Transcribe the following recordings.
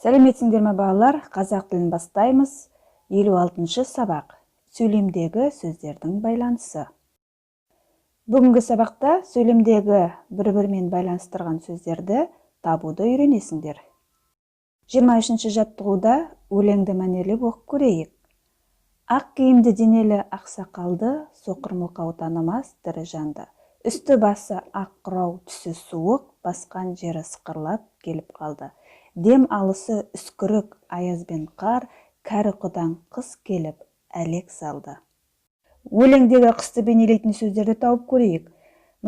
Сәлеметсіңдер ме балалар? Қазақ тілін бастаймыз. 56-шы сабақ. Сөйлемдегі сөздердің байланысы. Бүгінгі сабақта сөйлемдегі бір-бірімен байланыстырған сөздерді табуды үйренесіңдер. 23-ші жаттығуда өлеңді мәнерлеп оқып көрейік. Ақ киімді денелі ақсақалды, соқыр мылқау танымас тірі жанды. Үсті басы ақ қырау, түсі суық, басқан жері сықырлап келіп қалды. Дем алысы үскірік, аяз бен қар, кәрі құдаң қыс келіп әлек салды. Өлеңдегі қысты бейнелейтін сөздерді тауып көрейік.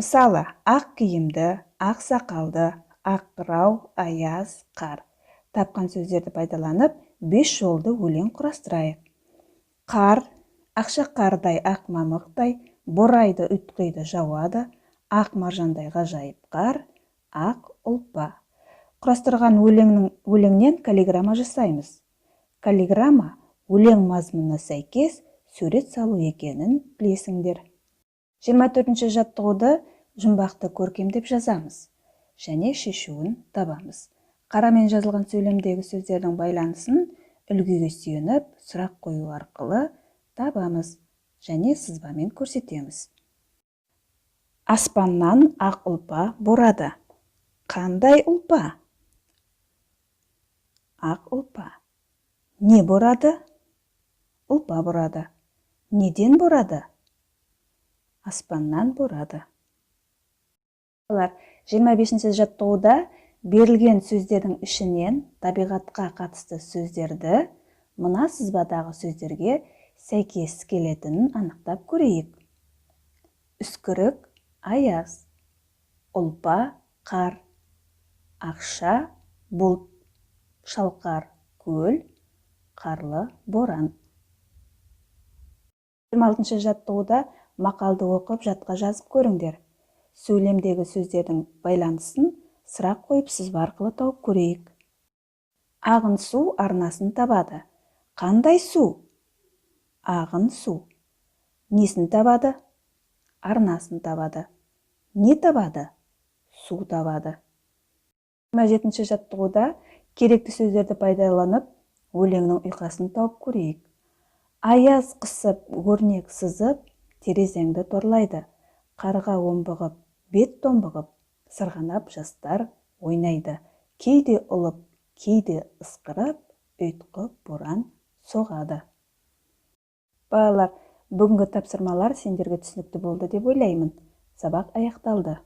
Мысалы, ақ киімді, ақ сақалды, ақ қырау, аяз, қар. Тапқан сөздерді пайдаланып, 5 жолды өлең құрастырайық. Қар, ақша қардай, ақ мамықтай, борайды, үйтқиді, жауады, ақ маржандай ғажайып қар, ақ ұлпа. Құрастырған өлеңнен каллиграмма жасаймыз. Каллиграмма өлең мазмұнына сәйкес сурет салу екенін білесіңдер. 24-ші жаттығуды жұмбақты көркемдеп жазамыз және шешуін табамыз. Қарамен жазылған сөйлемдегі сөздердің байланысын үлгіге сүйеніп сұрақ қою арқылы табамыз және сызбамен көрсетеміз. Аспаннан ақ ұлпа борады. Қандай ұлпа? Ақ ұлпа. Не борады? Ұлпа борады. Неден борады? Аспаннан борады. 25-ші жаттығуда берілген сөздердің ішінен табиғатқа қатысты сөздерді мына сызбадағы сөздерге сәйкес келетінін анықтап көрейік. Үскірік, аяз, ұлпа, қар, ақша, бұлт, шалқар, көл, қарлы, боран. 26-ші жаттығуда мақалды оқып жатқа жазып көріңдер. Сөйлемдегі сөздердің байланысын сұрақ қойып сызба арқылы тауып көрейік. Ағын су арнасын табады. Қандай су? Ағын су. Несін табады? Арнасын табады. Не табады? Су табады. 27-ші жаттығуда керекті сөздерді пайдаланып, өлеңнің ұйқасын тауып көрейік. Аяз қысып, өрнек сызып, терезеңді торлайды. Қарға омбығып, бет томбығып, сырғанап жастар ойнайды. Кейде ұлып, кейде ысқырып, ұйтқып боран соғады. Балалар, бүгінгі тапсырмалар сендерге түсінікті болды деп ойлаймын. Сабақ аяқталды.